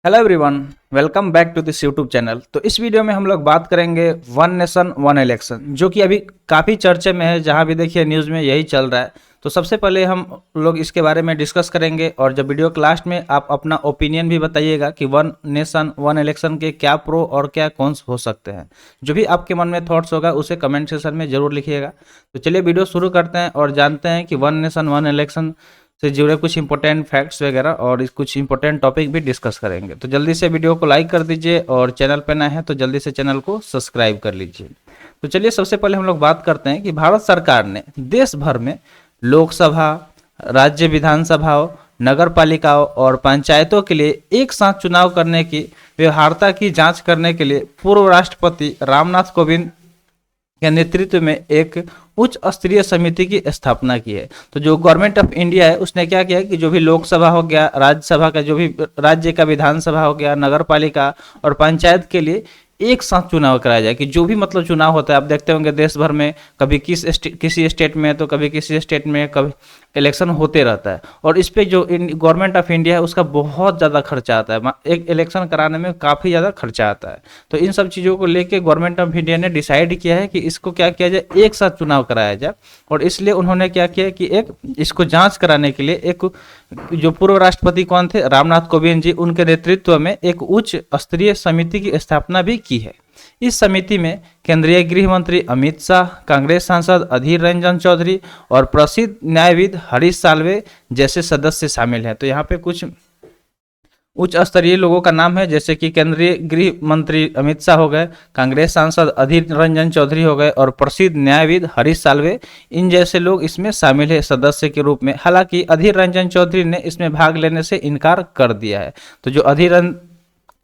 Hello everyone, welcome back to this YouTube channel. तो इस video में हम लोग बात करेंगे वन नेशन वन इलेक्शन, जो कि अभी काफ़ी चर्चे में है। जहां भी देखिए न्यूज़ में यही चल रहा है। तो सबसे पहले हम लोग इसके बारे में डिस्कस करेंगे, और जब वीडियो के लास्ट में आप अपना ओपिनियन भी बताइएगा कि वन नेशन वन इलेक्शन के क्या प्रो और क्या कॉन्स हो सकते हैं। जो भी आपके मन में थॉट्स होगा उसे कमेंट सेक्शन में ज़रूर लिखिएगा। तो चलिए वीडियो शुरू करते हैं और जानते हैं कि वन नेशन वन इलेक्शन से जुड़े कुछ इंपॉर्टेंट फैक्ट्स वगैरह और कुछ इंपॉर्टेंट टॉपिक भी डिस्कस करेंगे। तो जल्दी से वीडियो को लाइक कर दीजिए, और चैनल पर नए हैं तो जल्दी से चैनल को सब्सक्राइब कर लीजिए। तो चलिए सबसे पहले हम लोग बात करते हैं कि भारत सरकार ने देश भर में लोकसभा, राज्य विधानसभाओं, नगर पालिकाओं और पंचायतों के लिए एक साथ चुनाव करने की व्यवहार्यता की जांच करने के लिए पूर्व राष्ट्रपति रामनाथ कोविंद के नेतृत्व में एक उच्च स्तरीय समिति की स्थापना की है। तो जो गवर्नमेंट ऑफ इंडिया है उसने क्या किया कि जो भी लोकसभा हो गया, राज्यसभा का, जो भी राज्य का विधानसभा हो गया, नगर पालिका और पंचायत के लिए एक साथ चुनाव कराया जाए। कि जो भी मतलब चुनाव होता है, आप देखते होंगे देश भर में, कभी किसी स्टेट में तो कभी किसी स्टेट में, कभी इलेक्शन होते रहता है। और इस पे जो गवर्नमेंट ऑफ इंडिया है उसका बहुत ज़्यादा खर्चा आता है। एक इलेक्शन कराने में काफ़ी ज़्यादा खर्चा आता है। तो इन सब चीज़ों को लेके गवर्नमेंट ऑफ इंडिया ने डिसाइड किया है कि इसको क्या किया जाए, एक साथ चुनाव कराया जाए। और इसलिए उन्होंने क्या किया कि एक इसको जांच कराने के लिए एक जो पूर्व राष्ट्रपति कौन थे, रामनाथ कोविंद जी, उनके नेतृत्व में एक उच्च स्तरीय समिति की स्थापना भी की है। इस समिति में केंद्रीय गृह मंत्री अमित शाह, कांग्रेस सांसद अधीर रंजन चौधरी और प्रसिद्ध न्यायविद हरीश साल्वे जैसे सदस्य शामिल हैं। तो यहाँ पे कुछ उच्च स्तरीय लोगों का नाम है, जैसे कि केंद्रीय गृह मंत्री अमित शाह हो गए, कांग्रेस सांसद अधीर रंजन चौधरी हो गए और प्रसिद्ध न्यायविद हरीश साल्वे। इन जैसे लोग इसमें शामिल है सदस्य के रूप में। हालांकि अधीर रंजन चौधरी ने इसमें भाग लेने से इनकार कर दिया है। तो जो अधीर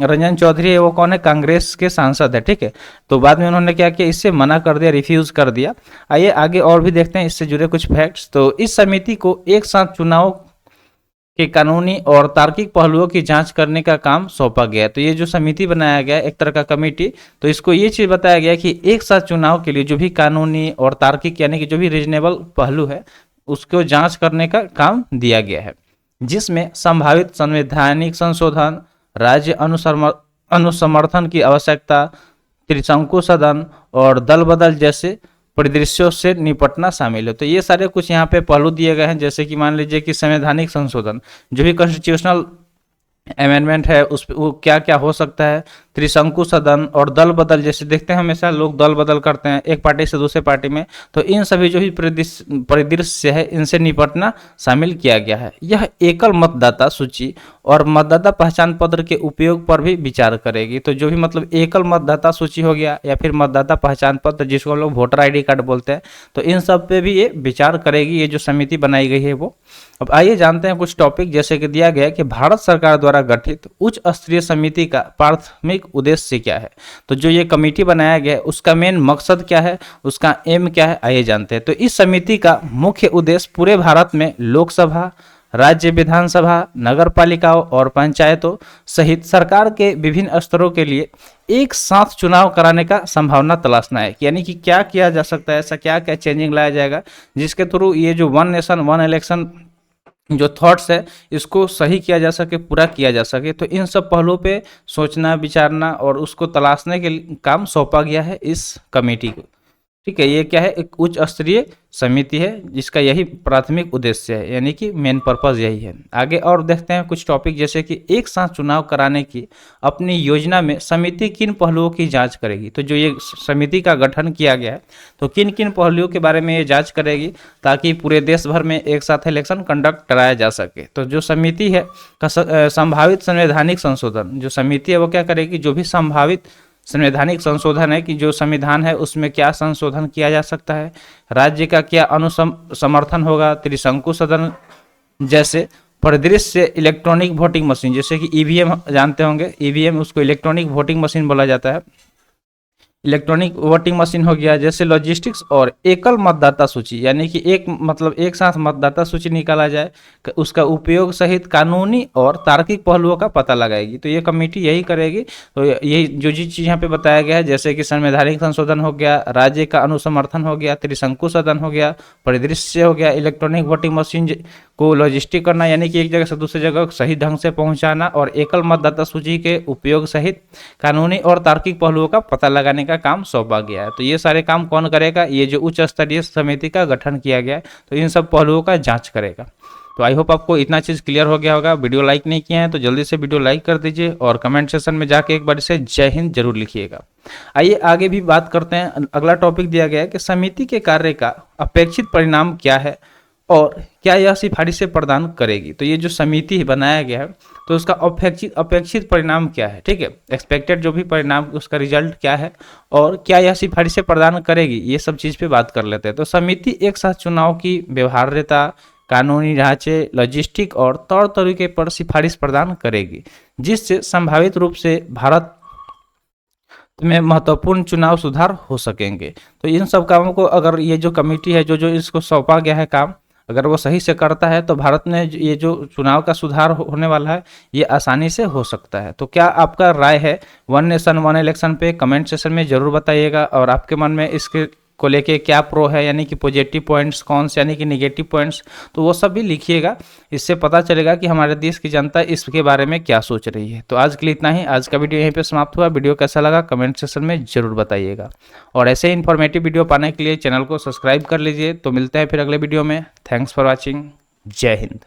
रंजन चौधरी है वो कौन है, कांग्रेस के सांसद है, ठीक है। तो बाद में उन्होंने क्या किया, इससे मना कर दिया, रिफ्यूज कर दिया। आइए आगे और भी देखते हैं इससे जुड़े कुछ फैक्ट्स। तो इस समिति को एक साथ चुनाव के कानूनी और तार्किक पहलुओं की जांच करने का काम सौंपा गया। तो ये जो समिति बनाया गया एक तरह का कमेटी, तो इसको ये चीज़ बताया गया कि एक साथ चुनाव के लिए जो भी कानूनी और तार्किक यानी कि जो भी रीजनेबल पहलू है उसको जांच करने का काम दिया गया है, जिसमें संभावित संवैधानिक संशोधन, राज्य अनुसमर्थन की आवश्यकता, त्रिशंकु सदन और दल बदल जैसे परिदृश्यों से निपटना शामिल है। तो ये सारे कुछ यहाँ पे पहलू दिए गए हैं, जैसे कि मान लीजिए कि संवैधानिक संशोधन, जो भी कॉन्स्टिट्यूशनल अमेंडमेंट है उस वो क्या क्या हो सकता है, त्रिशंकु सदन और दल बदल जैसे देखते हैं हमेशा लोग दल बदल करते हैं एक पार्टी से दूसरे पार्टी में। तो इन सभी जो भी परिदृश्य है इनसे निपटना शामिल किया गया है। यह एकल मतदाता सूची और मतदाता पहचान पत्र के उपयोग पर भी विचार करेगी। तो जो भी मतलब एकल मतदाता सूची हो गया या फिर मतदाता पहचान पत्र, जिसको हम लोग वोटर ID कार्ड बोलते हैं, तो इन सब पे भी ये विचार करेगी, ये जो समिति बनाई गई है वो। अब आइए जानते हैं कुछ टॉपिक, जैसे कि दिया गया है कि भारत सरकार द्वारा गठित उच्च स्तरीय समिति का प्राथमिक उद्देश्य क्या है। तो जो ये कमेटी बनाया गया है उसका मेन मकसद क्या है, उसका एम क्या है, आइए जानते हैं। तो इस समिति का मुख्य उद्देश्य पूरे भारत में लोकसभा, राज्य विधानसभा, नगर पालिकाओं और पंचायतों सहित सरकार के विभिन्न स्तरों के लिए एक साथ चुनाव कराने का संभावना तलाशना है। यानी कि क्या किया जा सकता है, ऐसा क्या क्या चेंजिंग लाया जाएगा जिसके थ्रू ये जो वन नेशन वन इलेक्शन जो थॉट्स है इसको सही किया जा सके, पूरा किया जा सके। तो इन सब पहलुओं पे सोचना, विचारना और उसको तलाशने के काम सौंपा गया है इस कमेटी को, ठीक है। ये क्या है, एक उच्च स्तरीय समिति है जिसका यही प्राथमिक उद्देश्य है, यानी कि मेन पर्पस यही है। आगे और देखते हैं कुछ टॉपिक, जैसे कि एक साथ चुनाव कराने की अपनी योजना में समिति किन पहलुओं की जांच करेगी। तो जो ये समिति का गठन किया गया है तो किन किन पहलुओं के बारे में ये जांच करेगी ताकि पूरे देश भर में एक साथ इलेक्शन कंडक्ट कराया जा सके। तो जो समिति है का संभावित संवैधानिक संशोधन, जो समिति है वो क्या करेगी, जो भी संभावित संवैधानिक संशोधन है कि जो संविधान है उसमें क्या संशोधन किया जा सकता है, राज्य का क्या समर्थन होगा, त्रिशंकु सदन जैसे परिदृश्य, इलेक्ट्रॉनिक वोटिंग मशीन, जैसे कि EVM जानते होंगे, EVM उसको इलेक्ट्रॉनिक वोटिंग मशीन बोला जाता है, इलेक्ट्रॉनिक वोटिंग मशीन हो गया, जैसे लॉजिस्टिक्स और एकल मतदाता सूची, यानी कि एक साथ मतदाता सूची निकाला जाए, उसका उपयोग सहित कानूनी और तार्किक पहलुओं का पता लगाएगी। तो ये कमेटी यही करेगी। तो यही जो चीज़ यहाँ पे बताया गया है, जैसे कि संवैधानिक संशोधन हो गया, राज्य का अनुसमर्थन हो गया, त्रिशंकु सदन हो गया, परिदृश्य हो गया, इलेक्ट्रॉनिक वोटिंग मशीन को लॉजिस्टिक करना, यानी कि एक जगह से दूसरी जगह सही ढंग से पहुंचाना, और एकल मतदाता सूची के उपयोग सहित कानूनी और तार्किक पहलुओं का पता लगाने का काम सौंपा गया है। तो ये सारे काम कौन करेगा? ये जो उच्च स्तरीय समिति का गठन किया गया है, तो इन सब पहलुओं का जांच करेगा। तो आई होप आपको इतना चीज़ क्लियर हो गया होगा। वीडियो लाइक नहीं किया है तो जल्दी से वीडियो लाइक कर दीजिए, और कमेंट सेक्शन में जाके एक बार इसे जय हिंद जरूर लिखिएगा। आइए आगे भी बात करते हैं। अगला टॉपिक दिया गया है कि समिति के कार्य का अपेक्षित परिणाम क्या है और क्या यह सिफारिशें प्रदान करेगी। तो ये जो समिति बनाया गया है, तो उसका अपेक्षित परिणाम क्या है, ठीक है, एक्सपेक्टेड जो भी परिणाम, उसका रिजल्ट क्या है, और क्या यह सिफारिशें प्रदान करेगी, ये सब चीज़ पे बात कर लेते हैं। तो समिति एक साथ चुनाव की व्यवहार्यता, कानूनी ढांचे, लॉजिस्टिक और तौर तरीके पर सिफारिश प्रदान करेगी, जिससे संभावित रूप से भारत में महत्वपूर्ण चुनाव सुधार हो सकेंगे। तो इन सब कामों को अगर ये जो कमेटी है, जो इसको सौंपा गया है काम, अगर वो सही से करता है, तो भारत में ये जो चुनाव का सुधार होने वाला है, ये आसानी से हो सकता है। तो क्या आपका राय है वन नेशन वन इलेक्शन पे? कमेंट सेक्शन में जरूर बताइएगा। और आपके मन में इसके को लेके क्या प्रो है, यानी कि पॉजिटिव पॉइंट्स कौन से, यानी कि नेगेटिव पॉइंट्स, तो वो सब भी लिखिएगा। इससे पता चलेगा कि हमारे देश की जनता इसके बारे में क्या सोच रही है। तो आज के लिए इतना ही। आज का वीडियो यहीं पे समाप्त हुआ। वीडियो कैसा लगा कमेंट सेक्शन में जरूर बताइएगा, और ऐसे इन्फॉर्मेटिव वीडियो पाने के लिए चैनल को सब्सक्राइब कर लीजिए। तो मिलते हैं फिर अगले वीडियो में। Thanks for watching. जय हिंद।